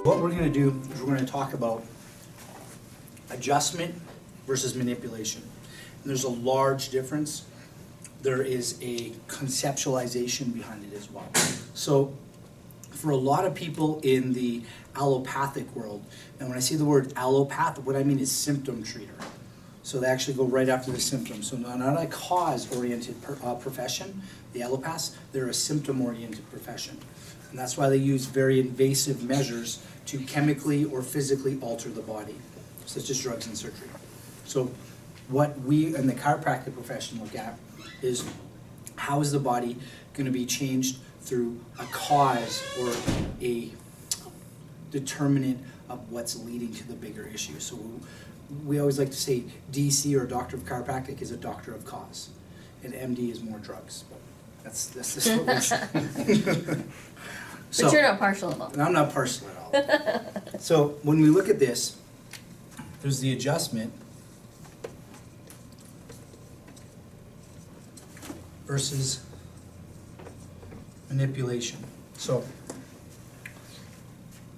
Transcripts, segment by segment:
What we're going to do is we're going to talk about adjustment versus manipulation. And there's a large difference. There is a conceptualization behind it as well. So for a lot of people in the allopathic world, and when I say the word allopath, what I mean is symptom treater. So they actually go right after the symptoms. So not a cause-oriented profession, the allopaths, they're a symptom-oriented profession. And that's why they use very invasive measures to chemically or physically alter the body, such as drugs and surgery. So what we in the chiropractic profession look at is how is the body going to be changed through a cause or a determinant of what's leading to the bigger issue. So we always like to say DC, or Doctor of Chiropractic, is a doctor of cause, and MD is more drugs. But that's just what we say. But you're not partial at all. I'm not partial at all. So when we look at this, there's the adjustment versus manipulation. So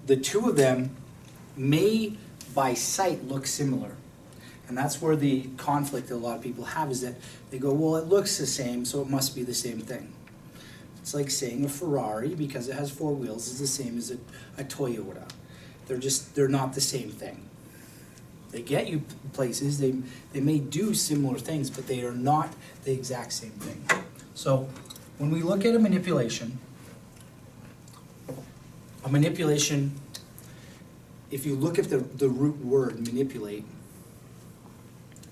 the two of them may by sight look similar. And that's where the conflict that a lot of people have, is that they go, well, it looks the same, so it must be the same thing. It's like saying a Ferrari, because it has four wheels, is the same as a Toyota. They're not the same thing. They get you places, they may do similar things, but they are not the exact same thing. So when we look at a manipulation, if you look at the root word, manipulate,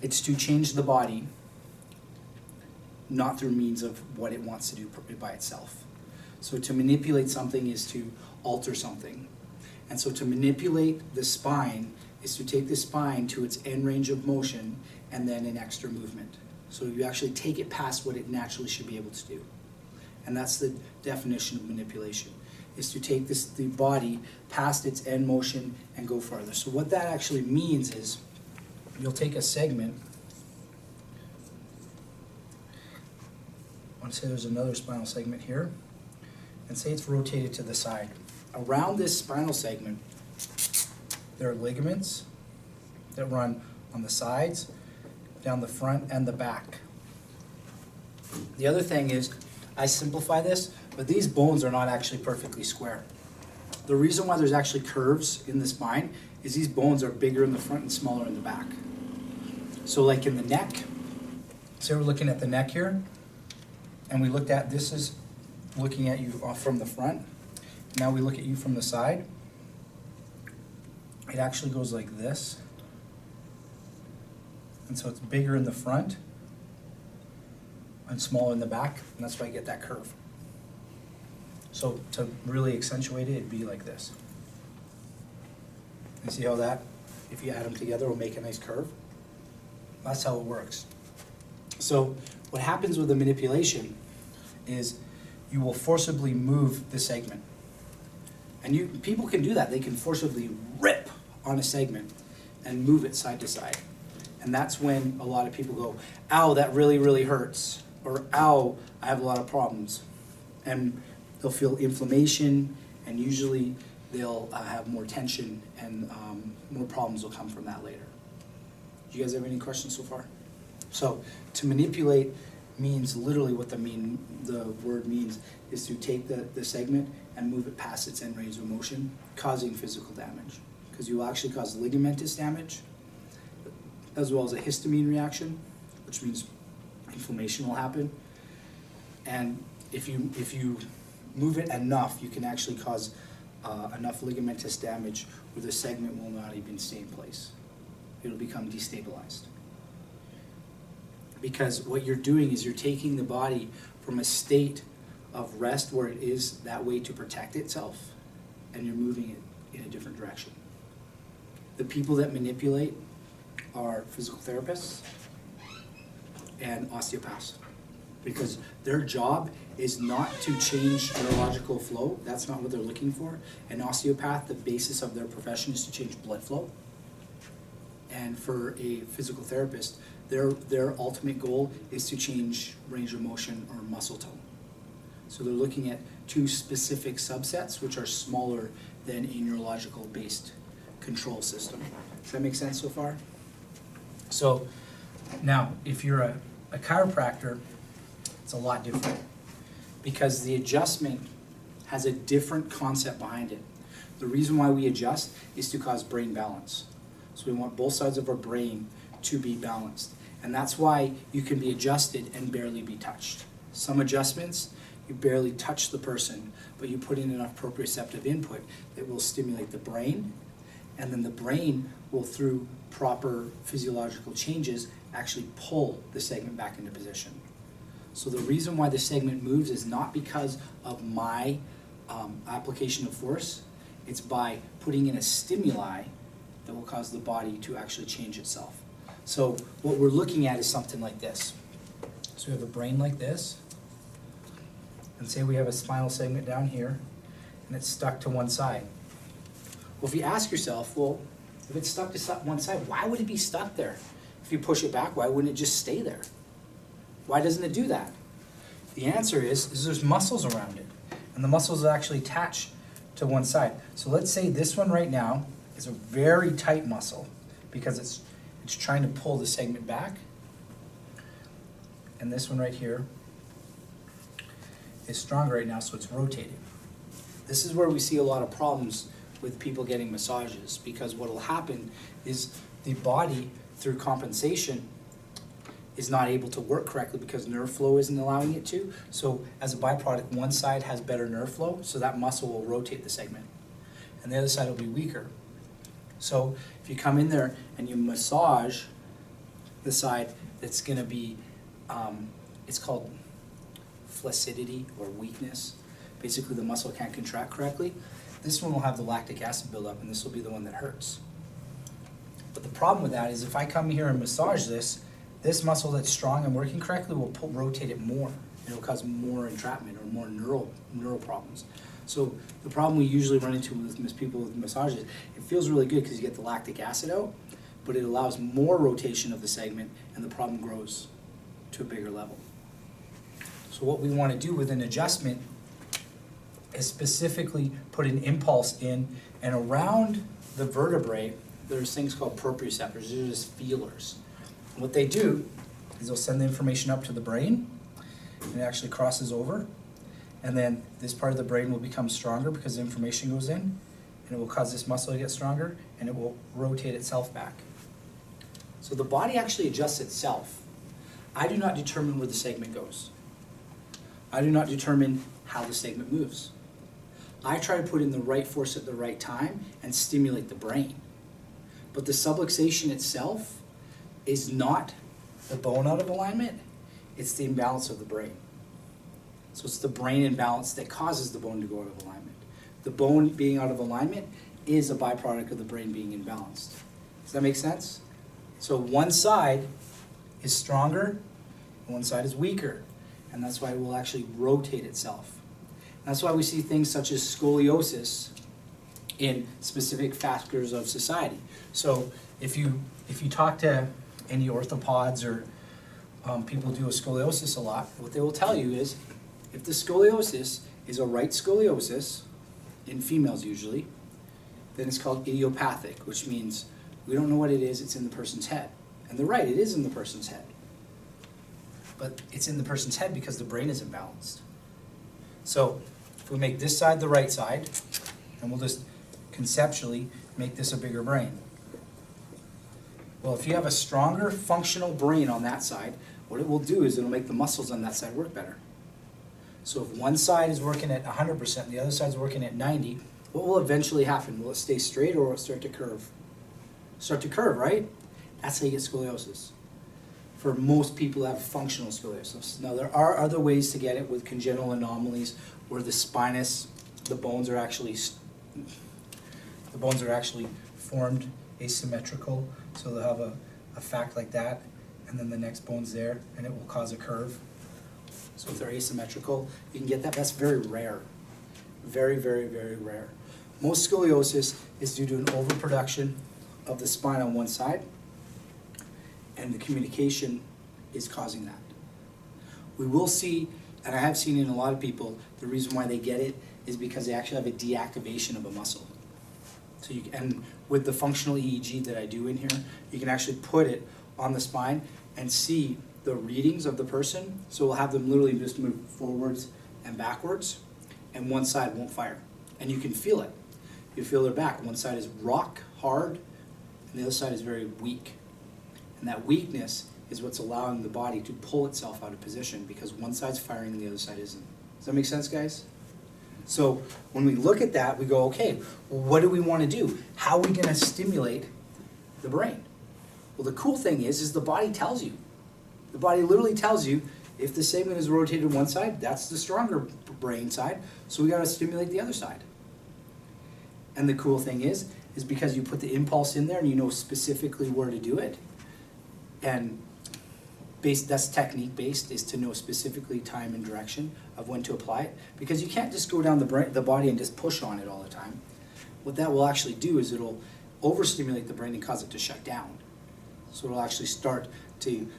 it's to change the body, not through means of what it wants to do by itself. So to manipulate something is to alter something. And so to manipulate the spine is to take the spine to its end range of motion and then an extra movement. So you actually take it past what it naturally should be able to do. And that's the definition of manipulation, is to take the body past its end motion and go farther. So what that actually means is you'll take a segment. I want to say there's another spinal segment here, and say it's rotated to the side. Around this spinal segment, there are ligaments that run on the sides, down the front, and the back. The other thing is, I simplify this, but these bones are not actually perfectly square. The reason why there's actually curves in the spine is these bones are bigger in the front and smaller in the back. So like in the neck, so we're looking at the neck here, and we looked at, this is looking at you from the front. Now we look at you from the side. It actually goes like this. And so it's bigger in the front and smaller in the back, and that's why I get that curve. So to really accentuate it, it'd be like this. You see how that, if you add them together, will make a nice curve? That's how it works. So what happens with the manipulation is you will forcibly move the segment. And people can do that. They can forcibly rip on a segment and move it side to side. And that's when a lot of people go, ow, that really, really hurts. Or, ow, I have a lot of problems. And they'll feel inflammation, and usually they'll have more tension, and more problems will come from that later. Do you guys have any questions so far? So to manipulate means literally what the word means is to take the segment and move it past its end range of motion, causing physical damage. Because you will actually cause ligamentous damage, as well as a histamine reaction, which means inflammation will happen. And if you move it enough, you can actually cause enough ligamentous damage where the segment will not even stay in place. It'll become destabilized. Because what you're doing is you're taking the body from a state of rest where it is that way to protect itself, and you're moving it in a different direction. The people that manipulate are physical therapists and osteopaths, because their job is not to change neurological flow. That's not what they're looking for. An osteopath, the basis of their profession is to change blood flow. And for a physical therapist, their ultimate goal is to change range of motion or muscle tone. So they're looking at two specific subsets, which are smaller than a neurological based control system. Does that make sense so far? So now, if you're a chiropractor, it's a lot different because the adjustment has a different concept behind it. The reason why we adjust is to cause brain balance. So we want both sides of our brain to be balanced. And that's why you can be adjusted and barely be touched. Some adjustments, you barely touch the person, but you put in enough proprioceptive input that will stimulate the brain, and then the brain will, through proper physiological changes, actually pull the segment back into position. So the reason why the segment moves is not because of my application of force, it's by putting in a stimuli that will cause the body to actually change itself. So what we're looking at is something like this. So we have a brain like this, and say we have a spinal segment down here, and it's stuck to one side. Well, if you ask yourself, well, if it's stuck to one side, why would it be stuck there? If you push it back, why wouldn't it just stay there? Why doesn't it do that? The answer is there's muscles around it, and the muscles are actually attached to one side. So let's say this one right now is a very tight muscle because it's trying to pull the segment back, and this one right here is stronger right now, so it's rotating. This is where we see a lot of problems with people getting massages, because what will happen is the body, through compensation, is not able to work correctly because nerve flow isn't allowing it to. So as a byproduct, one side has better nerve flow, so that muscle will rotate the segment, and the other side will be weaker. So if you come in there and you massage the side that's going to be, it's called flaccidity or weakness. Basically the muscle can't contract correctly. This one will have the lactic acid buildup, and this will be the one that hurts. But the problem with that is if I come here and massage this muscle that's strong and working correctly will rotate it more, and it will cause more entrapment or more neural problems. So the problem we usually run into with people with massages, it feels really good because you get the lactic acid out, but it allows more rotation of the segment, and the problem grows to a bigger level. So what we want to do with an adjustment is specifically put an impulse in, and around the vertebrae, there's things called proprioceptors. These are just feelers. And what they do is they'll send the information up to the brain, and it actually crosses over, and then this part of the brain will become stronger because the information goes in, and it will cause this muscle to get stronger, and it will rotate itself back. So the body actually adjusts itself. I do not determine where the segment goes. I do not determine how the segment moves. I try to put in the right force at the right time and stimulate the brain. But the subluxation itself is not the bone out of alignment, it's the imbalance of the brain. So it's the brain imbalance that causes the bone to go out of alignment. The bone being out of alignment is a byproduct of the brain being imbalanced. Does that make sense? So one side is stronger and one side is weaker, and that's why it will actually rotate itself. And that's why we see things such as scoliosis in specific factors of society. So if you talk to any orthopods or people who do a scoliosis a lot, what they will tell you is if the scoliosis is a right scoliosis, in females usually, then it's called idiopathic, which means we don't know what it is, it's in the person's head. And they're right, it is in the person's head. But it's in the person's head because the brain is imbalanced. So if we make this side the right side, and we'll just conceptually make this a bigger brain. Well, if you have a stronger functional brain on that side, what it will do is it'll make the muscles on that side work better. So if one side is working at 100% and the other side is working at 90%, what will eventually happen? Will it stay straight or will it start to curve? Start to curve, right? That's how you get scoliosis. For most people who have functional scoliosis. Now there are other ways to get it with congenital anomalies where the spinous, the bones are actually formed asymmetrical, so they'll have a fact like that, and then the next bone's there, and it will cause a curve. So if they're asymmetrical, you can get that. That's very rare. Very, very, very rare. Most scoliosis is due to an overproduction of the spine on one side, and the communication is causing that. We will see and I have seen in a lot of people, the reason why they get it is because they actually have a deactivation of a muscle. So you, and with the functional EEG that I do in here, you can actually put it on the spine and see the readings of the person. So we'll have them literally just move forwards and backwards, and one side won't fire. And you can feel it. You feel their back. One side is rock hard, and the other side is very weak. And that weakness is what's allowing the body to pull itself out of position, because one side's firing and the other side isn't. Does that make sense, guys? So when we look at that, we go, okay, well, what do we want to do? How are we going to stimulate the brain? Well, the cool thing is the body tells you. The body literally tells you, if the segment is rotated one side, that's the stronger brain side, so we got to stimulate the other side. And the cool thing is because you put the impulse in there and you know specifically where to do it, and that's technique based, is to know specifically time and direction of when to apply it, because you can't just go down the body and just push on it all the time. What that will actually do is it'll overstimulate the brain and cause it to shut down. So it'll actually start to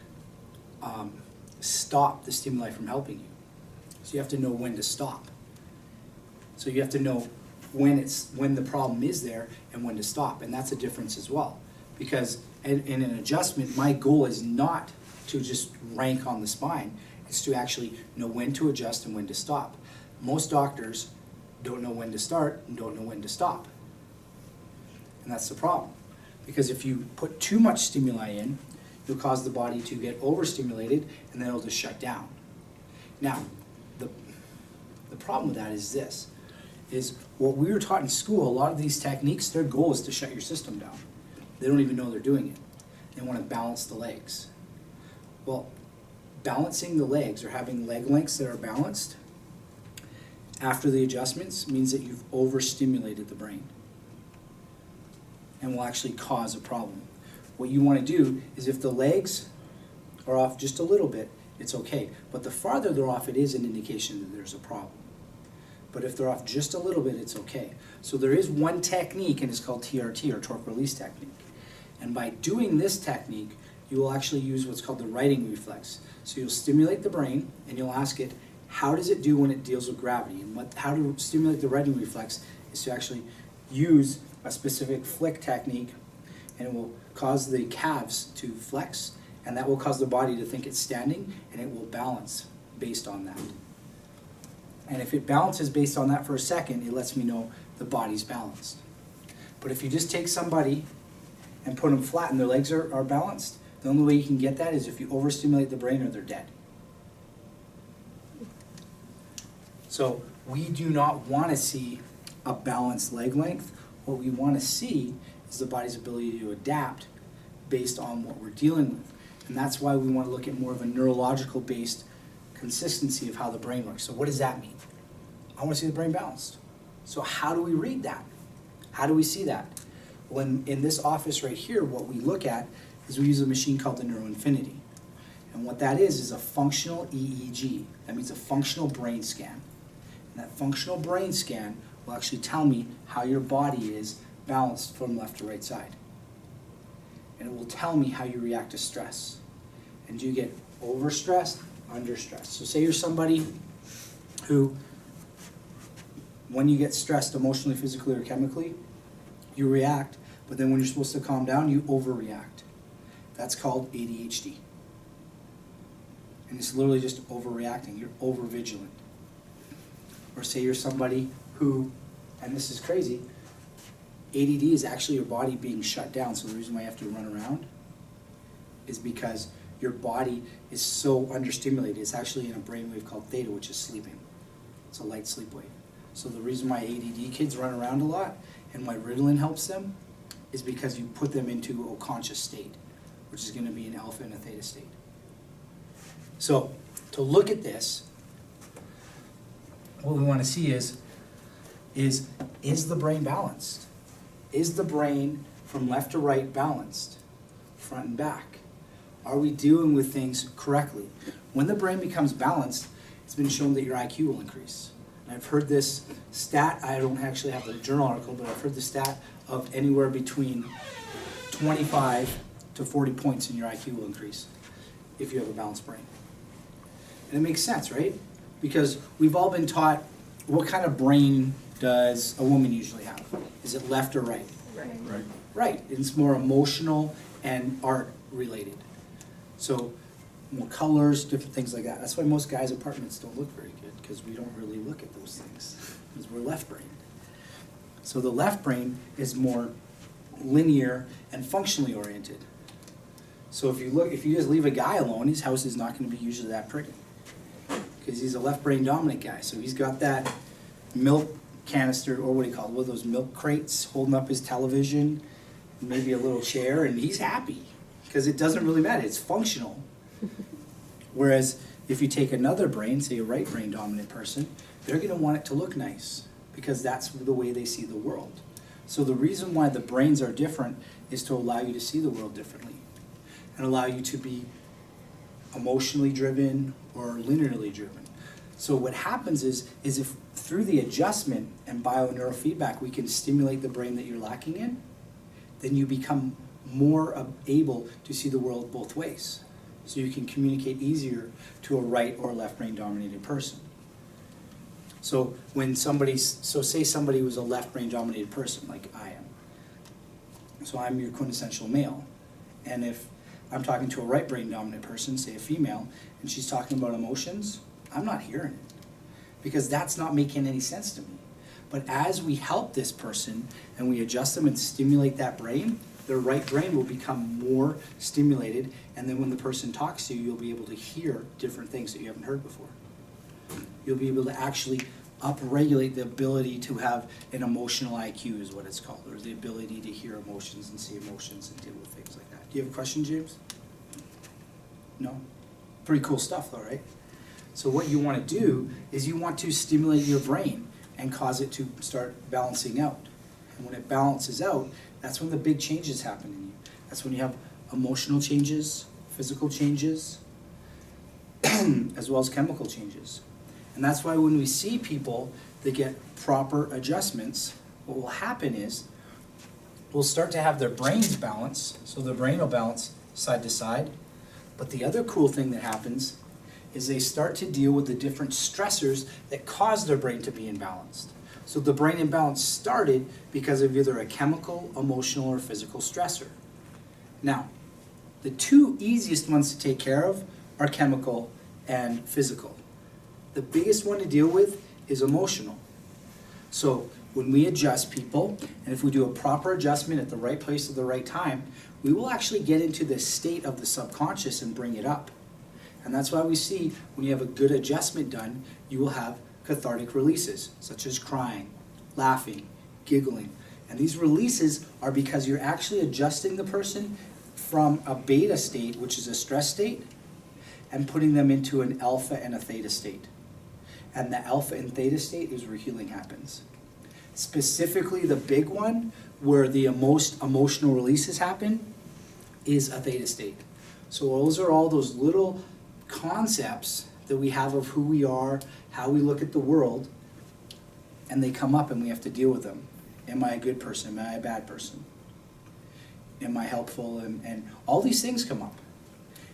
stop the stimuli from helping you. So you have to know when to stop. So you have to know when the problem is there and when to stop, and that's a difference as well. Because in an adjustment, my goal is not to just rank on the spine, it's to actually know when to adjust and when to stop. Most doctors don't know when to start and don't know when to stop. And that's the problem. Because if you put too much stimuli in, you'll cause the body to get overstimulated, and then it'll just shut down. Now, the problem with that is this, is what we were taught in school, a lot of these techniques, their goal is to shut your system down. They don't even know they're doing it. They want to balance the legs. Well, balancing the legs, or having leg lengths that are balanced after the adjustments, means that you've overstimulated the brain and will actually cause a problem. What you want to do is, if the legs are off just a little bit, it's okay. But the farther they're off, it is an indication that there's a problem. But if they're off just a little bit, it's okay. So there is one technique, and it's called TRT, or torque release technique. And by doing this technique, you will actually use what's called the righting reflex. So you'll stimulate the brain, and you'll ask it, how does it do when it deals with gravity? And how to stimulate the righting reflex is to actually use a specific flick technique, and it will cause the calves to flex, and that will cause the body to think it's standing, and it will balance based on that. And if it balances based on that for a second, it lets me know the body's balanced. But if you just take somebody and put them flat and their legs are balanced, the only way you can get that is if you overstimulate the brain, or they're dead. So we do not want to see a balanced leg length. What we want to see is the body's ability to adapt based on what we're dealing with. And that's why we want to look at more of a neurological based consistency of how the brain works. So what does that mean? I want to see the brain balanced. So how do we read that? How do we see that? Well, in this office right here, what we look at is we use a machine called the NeuroInfinity. And what that is a functional EEG. That means a functional brain scan. And that functional brain scan will actually tell me how your body is balanced from left to right side. And it will tell me how you react to stress. And do you get overstressed, understressed? So say you're somebody who, when you get stressed emotionally, physically, or chemically, you react, but then when you're supposed to calm down, you overreact. That's called ADHD. And it's literally just overreacting. You're overvigilant. Or say you're somebody who, and this is crazy, ADD is actually your body being shut down. So the reason why you have to run around is because your body is so understimulated. It's actually in a brainwave called theta, which is sleeping. It's a light sleep wave. So the reason why ADD kids run around a lot and why Ritalin helps them is because you put them into a conscious state, which is going to be an alpha and a theta state. So to look at this, what we want to see is the brain balanced? Is the brain from left to right balanced, front and back? Are we dealing with things correctly? When the brain becomes balanced, it's been shown that your IQ will increase. And I've heard this stat, I don't actually have the journal article, but I've heard the stat of anywhere between 25 to 40 points in your IQ will increase if you have a balanced brain. And it makes sense, right? because we've all been taught what kind of brain does a woman usually have? Is it left or right? Right. Right, it's more emotional and art related. So more colors, different things like that. That's why most guys' apartments don't look very good, because we don't really look at those things, because we're left brain. So the left brain is more linear and functionally oriented. So if you just leave a guy alone, his house is not going to be usually that pretty, because he's a left brain dominant guy. So he's got that milk canister, or what do you call it, one of those milk crates holding up his television, maybe a little chair, and he's happy, because it doesn't really matter, it's functional. Whereas if you take another brain, say a right brain dominant person, they're going to want it to look nice, because that's the way they see the world. So the reason why the brains are different is to allow you to see the world differently, and allow you to be emotionally driven or linearly driven. So what happens is if through the adjustment and bioneurofeedback we can stimulate the brain that you're lacking in, then you become more able to see the world both ways. So you can communicate easier to a right or left brain dominated person. So say somebody was a left brain dominated person like I am. So I'm your quintessential male. And if I'm talking to a right brain dominant person, say a female, and she's talking about emotions, I'm not hearing it, because that's not making any sense to me. But as we help this person and we adjust them and stimulate that brain, their right brain will become more stimulated, and then when the person talks to you, you'll be able to hear different things that you haven't heard before. You'll be able to actually upregulate the ability to have an emotional IQ, is what it's called, or the ability to hear emotions and see emotions and deal with things like that. Do you have a question, James? No? Pretty cool stuff though, right? So what you want to do is you want to stimulate your brain and cause it to start balancing out. And when it balances out, that's when the big changes happen in you. That's when you have emotional changes, physical changes, as well as chemical changes. And that's why when we see people that get proper adjustments, what will happen is we'll start to have their brains balance, so their brain will balance side to side. But the other cool thing that happens is they start to deal with the different stressors that cause their brain to be imbalanced. So the brain imbalance started because of either a chemical, emotional, or physical stressor. Now, the two easiest ones to take care of are chemical and physical. The biggest one to deal with is emotional. So when we adjust people, and if we do a proper adjustment at the right place at the right time, we will actually get into the state of the subconscious and bring it up. And that's why we see when you have a good adjustment done, you will have cathartic releases, such as crying, laughing, giggling. And these releases are because you're actually adjusting the person from a beta state, which is a stress state, and putting them into an alpha and a theta state. And the alpha and theta state is where healing happens. Specifically, the big one, where the most emotional releases happen, is a theta state. So those are all those little concepts that we have of who we are, how we look at the world, and they come up and we have to deal with them. Am I a good person? Am I a bad person? Am I helpful? And all these things come up.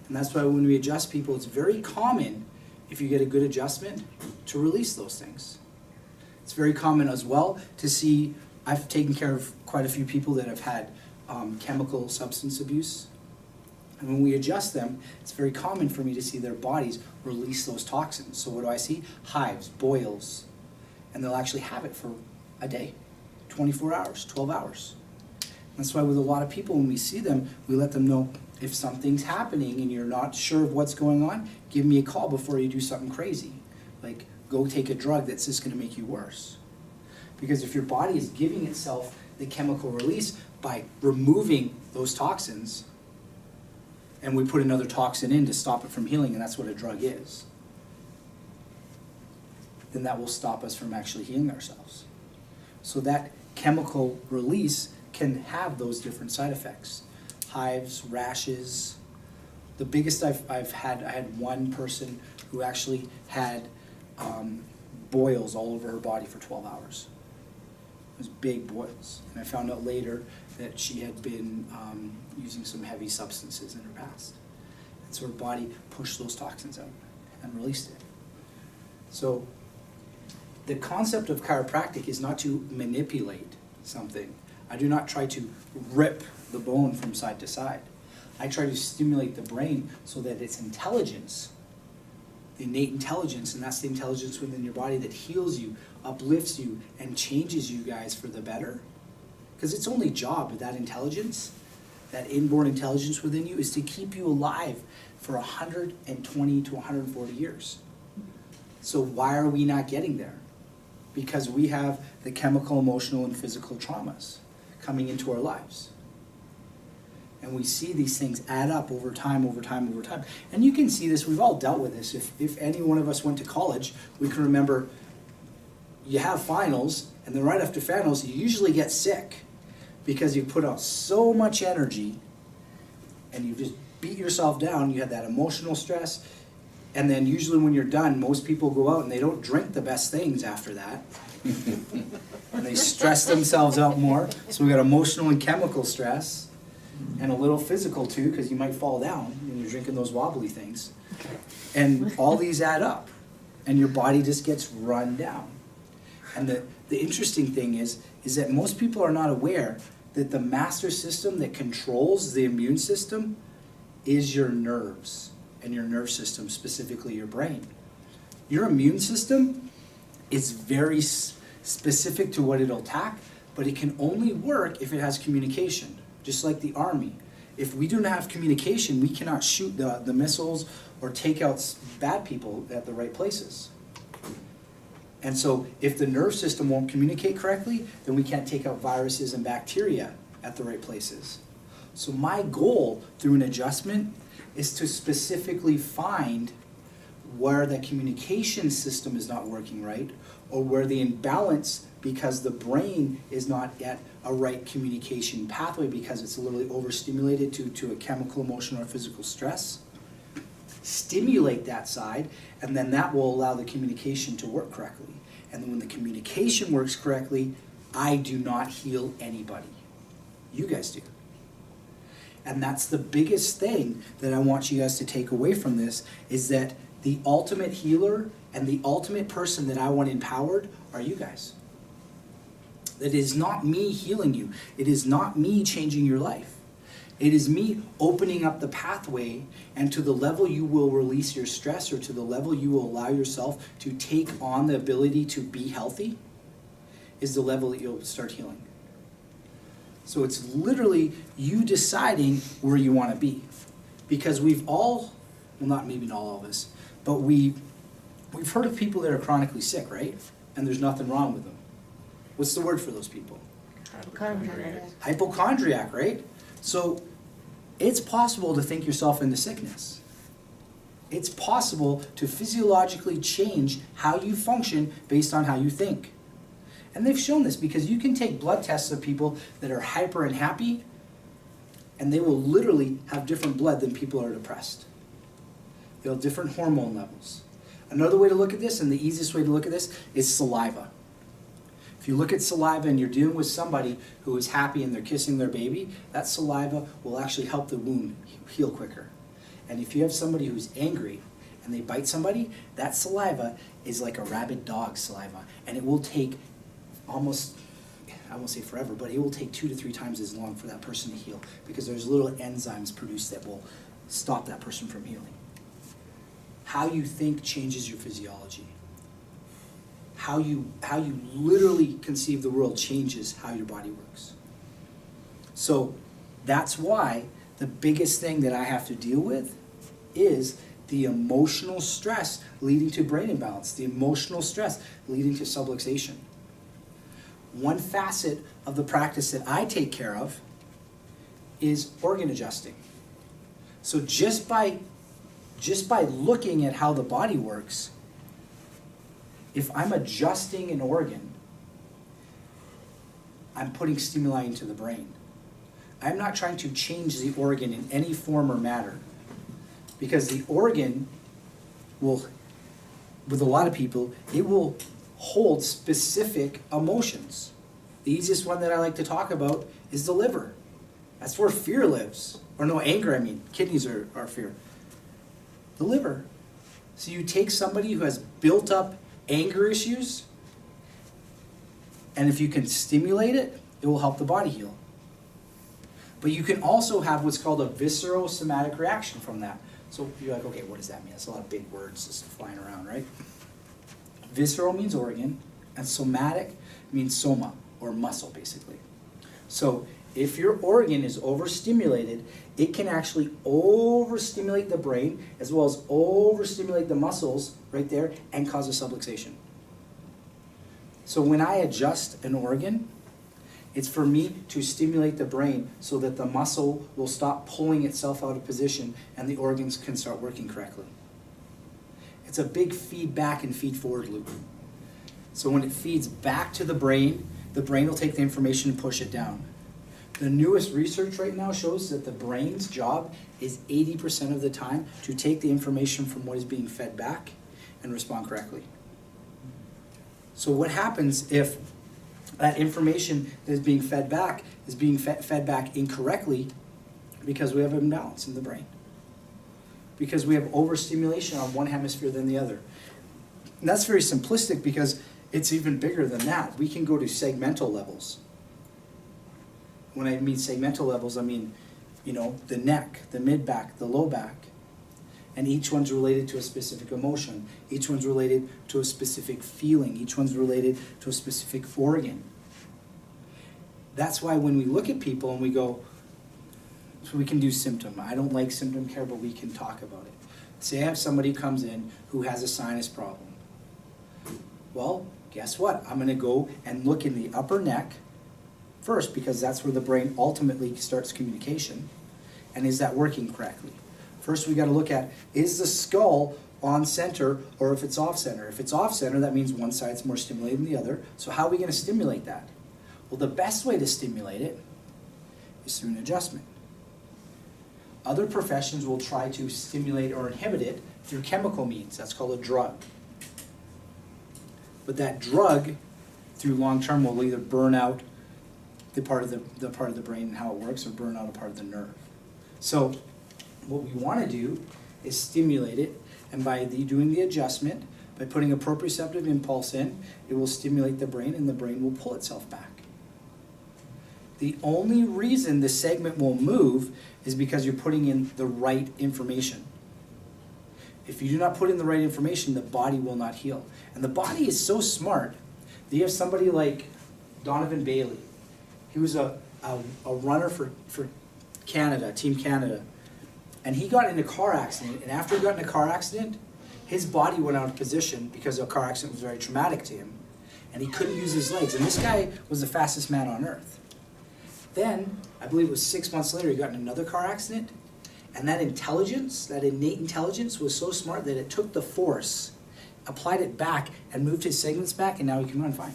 And that's why when we adjust people, it's very common, if you get a good adjustment, to release those things. It's very common as well to see, I've taken care of quite a few people that have had chemical substance abuse. And when we adjust them, it's very common for me to see their bodies release those toxins. So what do I see? Hives, boils, and they'll actually have it for a day, 24 hours, 12 hours. That's why with a lot of people, when we see them, we let them know, if something's happening and you're not sure of what's going on, give me a call before you do something crazy. Like, go take a drug that's just going to make you worse. Because if your body is giving itself the chemical release by removing those toxins, and we put another toxin in to stop it from healing, and that's what a drug is, then that will stop us from actually healing ourselves. So that chemical release can have those different side effects. Hives, rashes. The biggest I had one person who actually had boils all over her body for 12 hours. It was big boils. And I found out later that she had been using some heavy substances in her past. And so her body pushed those toxins out and released it. So the concept of chiropractic is not to manipulate something. I do not try to rip the bone from side to side. I try to stimulate the brain so that its intelligence, the innate intelligence, and that's the intelligence within your body that heals you, uplifts you, and changes you guys for the better. Because its only job with that intelligence, that inborn intelligence within you, is to keep you alive for 120 to 140 years. So why are we not getting there? Because we have the chemical, emotional, and physical traumas coming into our lives. And we see these things add up over time, over time, over time. And you can see this, we've all dealt with this. If any one of us went to college, we can remember you have finals, and then right after finals, you usually get sick because you put out so much energy and you just beat yourself down. You had that emotional stress. And then usually when you're done, most people go out and they don't drink the best things after that. And they stress themselves out more. So we got emotional and chemical stress. And a little physical too, because you might fall down when you're drinking those wobbly things. And all these add up. And your body just gets run down. And the interesting thing is that most people are not aware that the master system that controls the immune system is your nerves and your nerve system, specifically your brain. Your immune system is very specific to what it'll attack, but it can only work if it has communication, just like the army. If we don't have communication, we cannot shoot the missiles or take out bad people at the right places. And so if the nerve system won't communicate correctly, then we can't take out viruses and bacteria at the right places. So my goal through an adjustment is to specifically find where the communication system is not working right, or where the imbalance because the brain is not at a right communication pathway because it's a little overstimulated to a chemical, emotional, or physical stress. Stimulate that side, and then that will allow the communication to work correctly. And then when the communication works correctly, I do not heal anybody. You guys do. And that's the biggest thing that I want you guys to take away from this, is that the ultimate healer and the ultimate person that I want empowered are you guys. It is not me healing you. It is not me changing your life. It is me opening up the pathway, and to the level you will release your stress, or to the level you will allow yourself to take on the ability to be healthy, is the level that you'll start healing. So it's literally you deciding where you want to be. Because we've all, well, not maybe not all of us, but we've heard of people that are chronically sick, right? And there's nothing wrong with them. What's the word for those people? Hypochondriac, right? So it's possible to think yourself into sickness. It's possible to physiologically change how you function based on how you think. And they've shown this because you can take blood tests of people that are hyper and happy, and they will literally have different blood than people who are depressed. They'll have different hormone levels. Another way to look at this, and the easiest way to look at this, is saliva. If you look at saliva and you're dealing with somebody who is happy and they're kissing their baby, that saliva will actually help the wound heal quicker. And if you have somebody who's angry and they bite somebody, that saliva is like a rabid dog's saliva, and it will take almost, I won't say forever, but it will take 2 to 3 times as long for that person to heal, because there's little enzymes produced that will stop that person from healing. How you think changes your physiology. How you literally conceive the world changes how your body works. So that's why the biggest thing that I have to deal with is the emotional stress leading to brain imbalance, the emotional stress leading to subluxation. One facet of the practice that I take care of is organ adjusting. So just by looking at how the body works, if I'm adjusting an organ, I'm putting stimuli into the brain. I'm not trying to change the organ in any form or matter, because the organ will, with a lot of people, it will hold specific emotions. The easiest one that I like to talk about is the liver. That's where fear lives. Or no, anger, I mean. Kidneys are fear. The liver. So you take somebody who has built up anger issues, and if you can stimulate it, it will help the body heal. But you can also have what's called a visceral somatic reaction from that. So you're like, okay, what does that mean? That's a lot of big words just flying around, right? Visceral means organ, and somatic means soma, or muscle, basically. So if your organ is overstimulated, it can actually overstimulate the brain as well as overstimulate the muscles right there and cause a subluxation. So when I adjust an organ, it's for me to stimulate the brain so that the muscle will stop pulling itself out of position and the organs can start working correctly. It's a big feedback and feed forward loop. So when it feeds back to the brain will take the information and push it down. The newest research right now shows that the brain's job is 80% of the time to take the information from what is being fed back and respond correctly. So what happens if that information that is being fed back is being fed back incorrectly because we have an imbalance in the brain? Because we have overstimulation on one hemisphere than the other. And that's very simplistic because it's even bigger than that. We can go to segmental levels. When I mean segmental levels, I mean, the neck, the mid-back, the low back. And each one's related to a specific emotion. Each one's related to a specific feeling. Each one's related to a specific organ. That's why when we look at people and we go, so we can do symptom. I don't like symptom care, but we can talk about it. Say I have somebody who comes in who has a sinus problem. Well, guess what? I'm going to go and look in the upper neck first because that's where the brain ultimately starts communication. And is that working correctly? First, we got to look at, is the skull on center or if it's off center? If it's off center, that means one side's more stimulated than the other. So how are we going to stimulate that? Well, the best way to stimulate it is through an adjustment. Other professions will try to stimulate or inhibit it through chemical means. That's called a drug. But that drug, through long term, will either burn out the part of the brain and how it works, or burn out a part of the nerve. So what we want to do is stimulate it, and by doing the adjustment, by putting a proprioceptive impulse in, it will stimulate the brain, and the brain will pull itself back. The only reason the segment will move is because you're putting in the right information. If you do not put in the right information, the body will not heal. And the body is so smart that you have somebody like Donovan Bailey. He was a runner for Canada, Team Canada. And he got in a car accident, and after he got in a car accident, his body went out of position because the car accident was very traumatic to him. And he couldn't use his legs. And this guy was the fastest man on earth. Then, I believe it was 6 months later, he got in another car accident. And that intelligence, that innate intelligence, was so smart that it took the force, applied it back, and moved his segments back, and now he can run fine.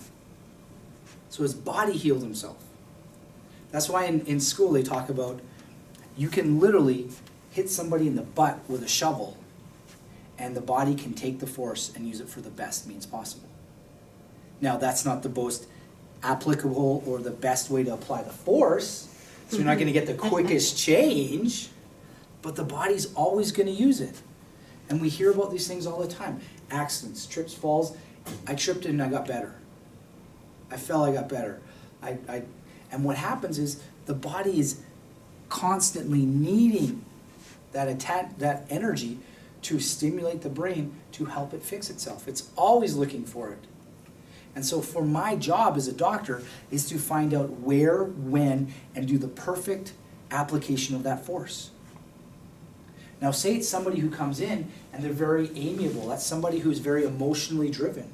So his body healed himself. That's why in school they talk about, you can literally hit somebody in the butt with a shovel, and the body can take the force and use it for the best means possible. Now, that's not the most applicable or the best way to apply the force, so you're not going to get the quickest change, but the body's always going to use it. And we hear about these things all the time. Accidents, trips, falls. I tripped and I got better. I fell, I got better. And what happens is the body is constantly needing that energy to stimulate the brain to help it fix itself. It's always looking for it. And so for my job as a doctor is to find out where, when, and do the perfect application of that force. Now say it's somebody who comes in and they're very amiable. That's somebody who's very emotionally driven.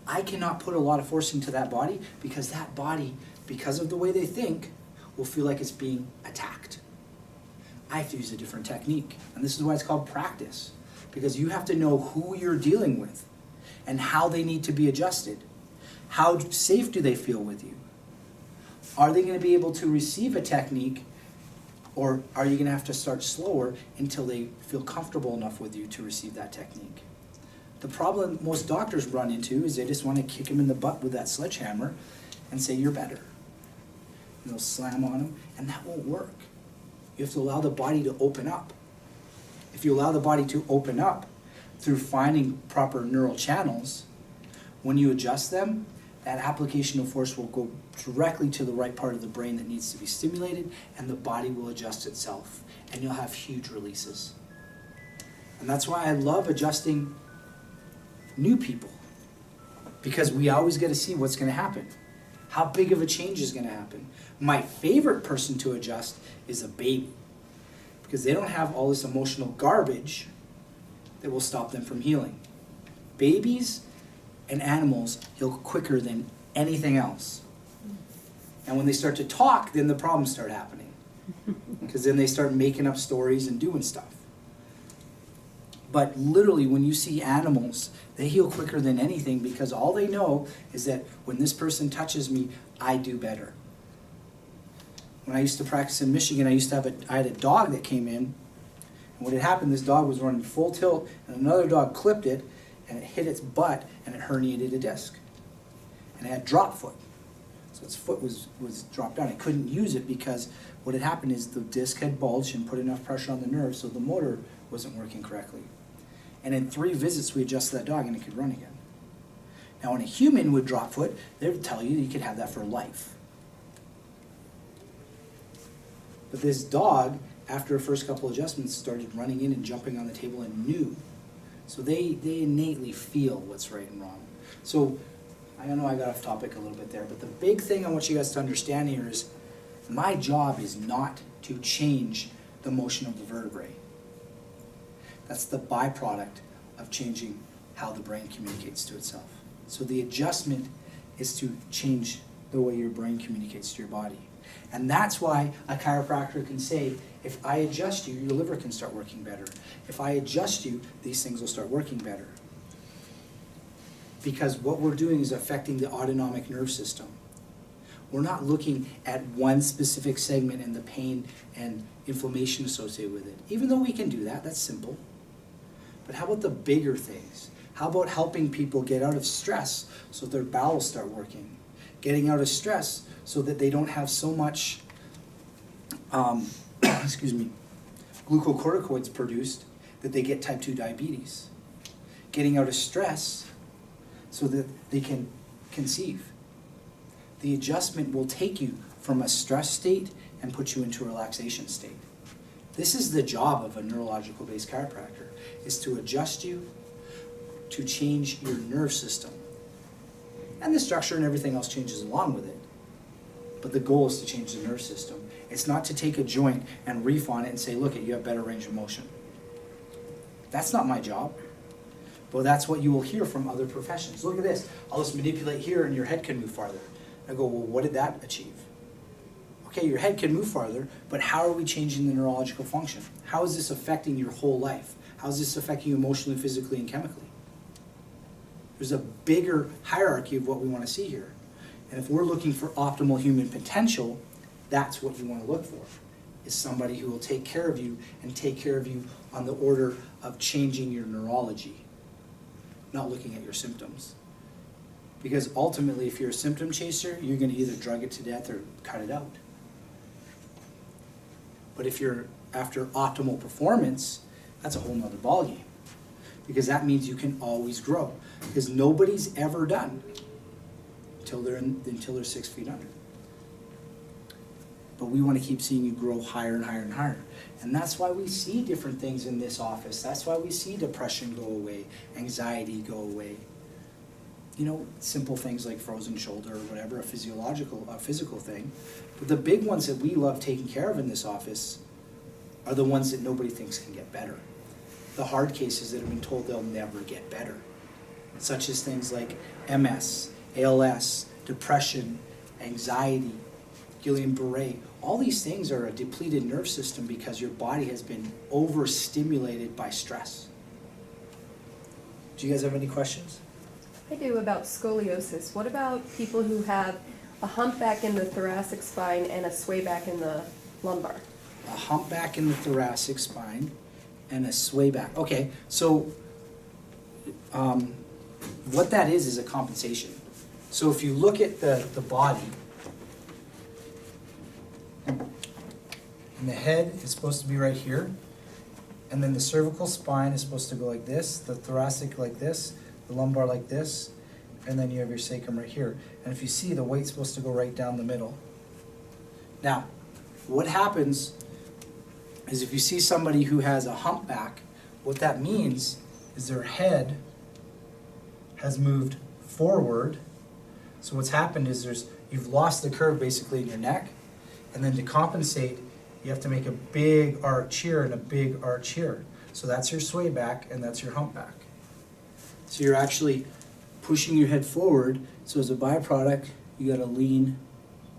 I cannot put a lot of force into that body because that body, because of the way they think, will feel like it's being attacked. I have to use a different technique. And this is why it's called practice. Because you have to know who you're dealing with and how they need to be adjusted. How safe do they feel with you? Are they going to be able to receive a technique, or are you going to have to start slower until they feel comfortable enough with you to receive that technique? The problem most doctors run into is they just want to kick them in the butt with that sledgehammer and say, you're better. And they'll slam on them, and that won't work. You have to allow the body to open up. if you allow the body to open up through finding proper neural channels, when you adjust them, that application of force will go directly to the right part of the brain that needs to be stimulated, and the body will adjust itself, and you'll have huge releases. And that's why I love adjusting new people, because we always get to see what's going to happen. How big of a change is going to happen? My favorite person to adjust is a baby, because they don't have all this emotional garbage that will stop them from healing. Babies and animals heal quicker than anything else. And when they start to talk, then the problems start happening, because then they start making up stories and doing stuff. But literally, when you see animals, they heal quicker than anything, because all they know is that when this person touches me, I do better. When I used to practice in Michigan, I had a dog that came in, and what had happened, this dog was running full tilt, and another dog clipped it, and it hit its butt, and it herniated a disc. And it had drop foot. So its foot was dropped down. It couldn't use it because what had happened is the disc had bulged and put enough pressure on the nerve, so the motor wasn't working correctly. And in 3 visits, we adjusted that dog, and it could run again. Now, when a human would drop foot, they would tell you could have that for life. But this dog, after the first couple adjustments, started running in and jumping on the table and knew. So they innately feel what's right and wrong. So I know I got off topic a little bit there, but the big thing I want you guys to understand here is my job is not to change the motion of the vertebrae. That's the byproduct of changing how the brain communicates to itself. So the adjustment is to change the way your brain communicates to your body. And that's why a chiropractor can say, if I adjust you, your liver can start working better. If I adjust you, these things will start working better. Because what we're doing is affecting the autonomic nerve system. We're not looking at one specific segment and the pain and inflammation associated with it. Even though we can do that, that's simple. But how about the bigger things? How about helping people get out of stress so their bowels start working? Getting out of stress so that they don't have so much glucocorticoids produced that they get type 2 diabetes. Getting out of stress so that they can conceive. The adjustment will take you from a stress state and put you into a relaxation state. This is the job of a neurological based chiropractor, is to adjust you to change your nerve system. And the structure and everything else changes along with it. But the goal is to change the nerve system. It's not to take a joint and reef on it and say, look, you have better range of motion. That's not my job. But that's what you will hear from other professions. Look at this. I'll just manipulate here and your head can move farther. I go, well, what did that achieve? Okay, your head can move farther, but how are we changing the neurological function? How is this affecting your whole life? How is this affecting you emotionally, physically, and chemically? There's a bigger hierarchy of what we want to see here. And if we're looking for optimal human potential, that's what you want to look for, is somebody who will take care of you and take care of you on the order of changing your neurology, not looking at your symptoms. Because ultimately, if you're a symptom chaser, you're going to either drug it to death or cut it out. But if you're after optimal performance, that's a whole nother ballgame. Because that means you can always grow. Because nobody's ever done until they're 6 feet under. But we want to keep seeing you grow higher and higher and higher. And that's why we see different things in this office. That's why we see depression go away, anxiety go away. You know, simple things like frozen shoulder or whatever, a physical thing. But the big ones that we love taking care of in this office are the ones that nobody thinks can get better. The hard cases that have been told they'll never get better, such as things like MS, ALS, depression, anxiety, Guillain-Barré. All these things are a depleted nerve system because your body has been overstimulated by stress. Do you guys have any questions? I do, about scoliosis. What about people who have a humpback in the thoracic spine and a swayback in the lumbar? A humpback in the thoracic spine and a swayback. Okay, so what that is a compensation. So if you look at the body, and the head is supposed to be right here, and then the cervical spine is supposed to go like this, the thoracic like this, the lumbar like this, and then you have your sacrum right here. And if you see, the weight's supposed to go right down the middle. Now, what happens is if you see somebody who has a humpback, what that means is their head has moved forward. So what's happened is you've lost the curve basically in your neck, and then to compensate, you have to make a big arch here and a big arch here. So that's your sway back and that's your humpback. So you're actually pushing your head forward, so as a byproduct, you gotta lean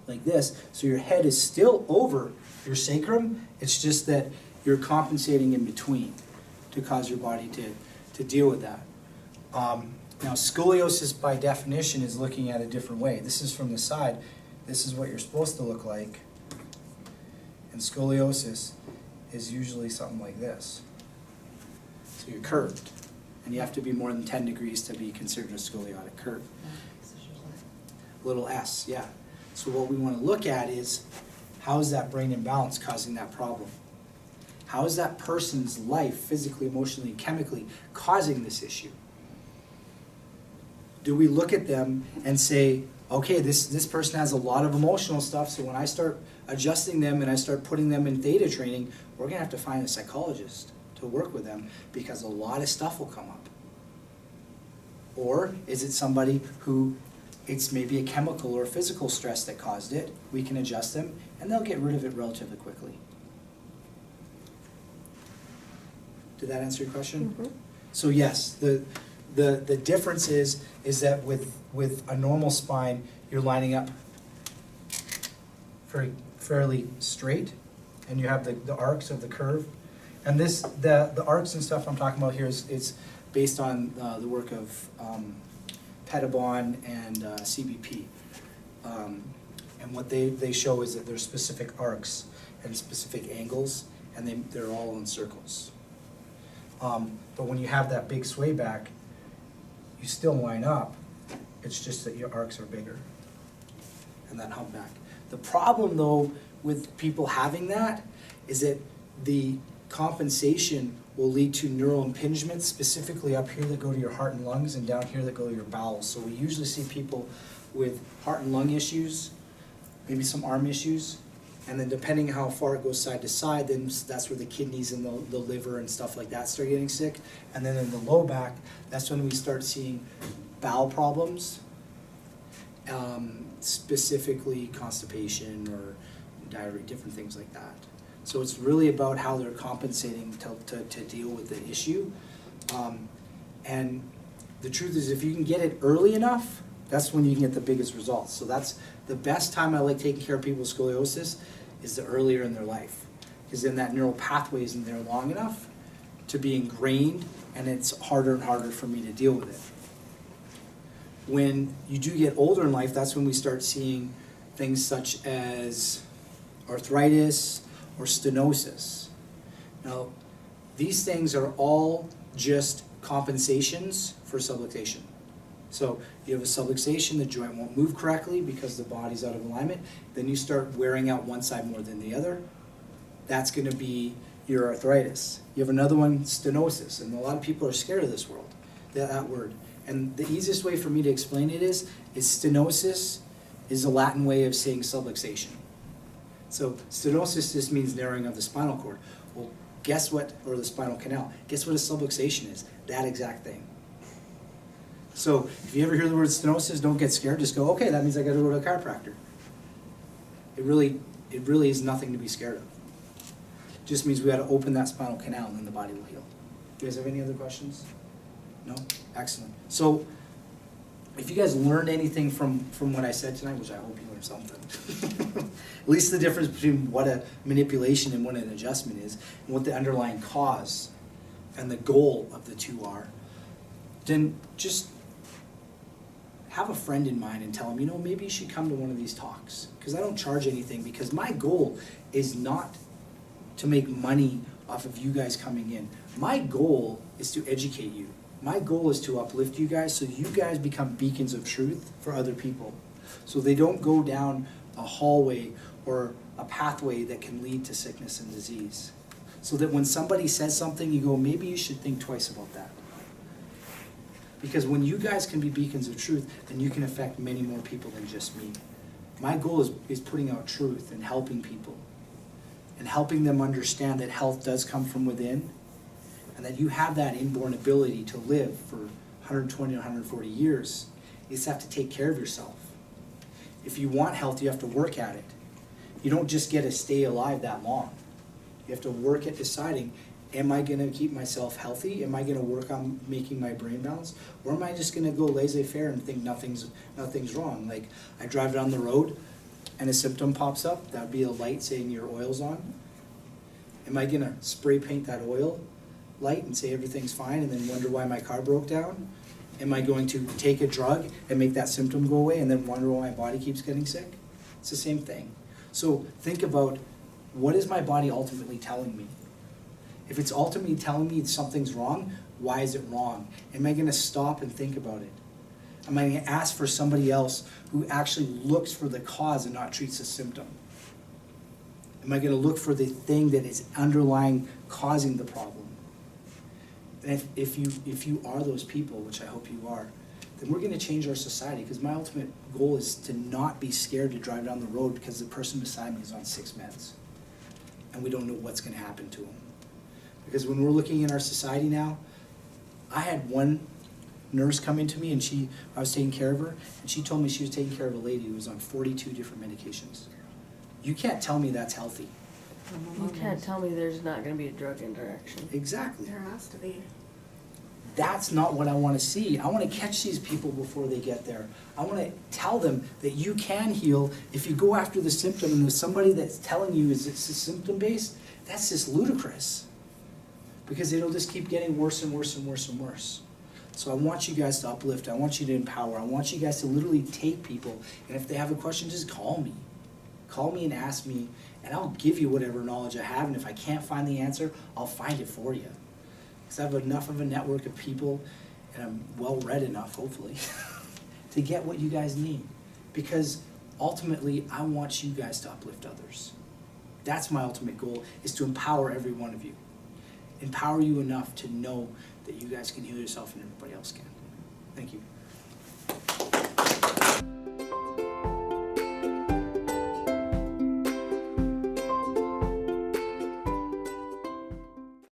like this. So your head is still over your sacrum, it's just that you're compensating in between to cause your body to deal with that. Now scoliosis by definition is looking at a different way. This is from the side, this is what you're supposed to look like. And scoliosis is usually something like this. So you're curved, and you have to be more than 10 degrees to be considered a scoliotic curve. Little s, yeah. So what we want to look at is, how is that brain imbalance causing that problem? How is that person's life, physically, emotionally, chemically, causing this issue? Do we look at them and say, okay, this person has a lot of emotional stuff, so when I start adjusting them and I start putting them in theta training, we're going to have to find a psychologist to work with them because a lot of stuff will come up. Or is it somebody who it's maybe a chemical or physical stress that caused it? We can adjust them and they'll get rid of it relatively quickly. Did that answer your question? Mm-hmm. So yes, the difference is that with a normal spine, you're lining up fairly straight, and you have the arcs of the curve. And the arcs and stuff I'm talking about here is based on the work of Pettibon and CBP. And what they show is that there's specific arcs and specific angles, and they're all in circles. But when you have that big sway back, you still line up, it's just that your arcs are bigger and that humpback. The problem though with people having that is that the compensation will lead to neural impingements, specifically up here that go to your heart and lungs and down here that go to your bowels. So we usually see people with heart and lung issues, maybe some arm issues, and then depending how far it goes side to side, then that's where the kidneys and the liver and stuff like that start getting sick. And then in the low back, that's when we start seeing bowel problems, specifically constipation or diarrhea, different things like that. So it's really about how they're compensating to deal with the issue. And the truth is, if you can get it early enough, that's when you can get the biggest results. So that's the best time I like taking care of people with scoliosis, is the earlier in their life. Because then that neural pathway isn't there long enough to be ingrained, and it's harder and harder for me to deal with it. When you do get older in life, that's when we start seeing things such as arthritis or stenosis. Now, these things are all just compensations for subluxation. So you have a subluxation, the joint won't move correctly because the body's out of alignment. Then you start wearing out one side more than the other. That's going to be your arthritis. You have another one, stenosis, and a lot of people are scared of this that word. And the easiest way for me to explain it is stenosis is a Latin way of saying subluxation. So stenosis just means narrowing of the spinal cord. Well, guess what, or the spinal canal, guess what a subluxation is? That exact thing. So if you ever hear the word stenosis, don't get scared, just go, okay, that means I gotta go to a chiropractor. It really is nothing to be scared of. It just means we gotta open that spinal canal and then the body will heal. You guys have any other questions? No? Excellent. So if you guys learned anything from what I said tonight, which I hope you learned something, at least the difference between what a manipulation and what an adjustment is, and what the underlying cause and the goal of the two are, then just have a friend in mind and tell them, maybe you should come to one of these talks. Because I don't charge anything, because my goal is not to make money off of you guys coming in. My goal is to educate you. My goal is to uplift you guys so you guys become beacons of truth for other people. So they don't go down a hallway or a pathway that can lead to sickness and disease. so that when somebody says something, you go, maybe you should think twice about that. Because when you guys can be beacons of truth, then you can affect many more people than just me. My goal is putting out truth and helping people, and helping them understand that health does come from within, and that you have that inborn ability to live for 120 or 140 years. You just have to take care of yourself. If you want health, you have to work at it. You don't just get to stay alive that long. You have to work at deciding, am I gonna keep myself healthy? Am I gonna work on making my brain balance? Or am I just gonna go laissez-faire and think nothing's wrong? Like, I drive down the road and a symptom pops up, that'd be a light saying your oil's on. Am I gonna spray paint that oil light and say everything's fine and then wonder why my car broke down? Am I going to take a drug and make that symptom go away and then wonder why my body keeps getting sick? It's the same thing. So think about, what is my body ultimately telling me? If it's ultimately telling me something's wrong, why is it wrong? Am I gonna stop and think about it? Am I gonna ask for somebody else who actually looks for the cause and not treats the symptom? Am I gonna look for the thing that is underlying causing the problem? And if you are those people, which I hope you are, then we're gonna change our society, because my ultimate goal is to not be scared to drive down the road because the person beside me is on 6 meds. And we don't know what's gonna happen to them. Because when we're looking in our society now, I had one nurse come into me and I was taking care of her, and she told me she was taking care of a lady who was on 42 different medications. You can't tell me that's healthy. You can't tell me there's not gonna be a drug interaction. Exactly. There has to be. That's not what I wanna see. I wanna catch these people before they get there. I wanna tell them that you can heal if you go after the symptom, and there's somebody that's telling you it's symptom-based, that's just ludicrous. Because it'll just keep getting worse and worse and worse and worse. So I want you guys to uplift, I want you to empower, I want you guys to literally take people, and if they have a question, just call me. Call me and ask me, and I'll give you whatever knowledge I have, and if I can't find the answer, I'll find it for you. Because I have enough of a network of people, and I'm well-read enough, hopefully, to get what you guys need. Because ultimately, I want you guys to uplift others. That's my ultimate goal, is to empower every one of you. Empower you enough to know that you guys can heal yourself and everybody else can. Thank you.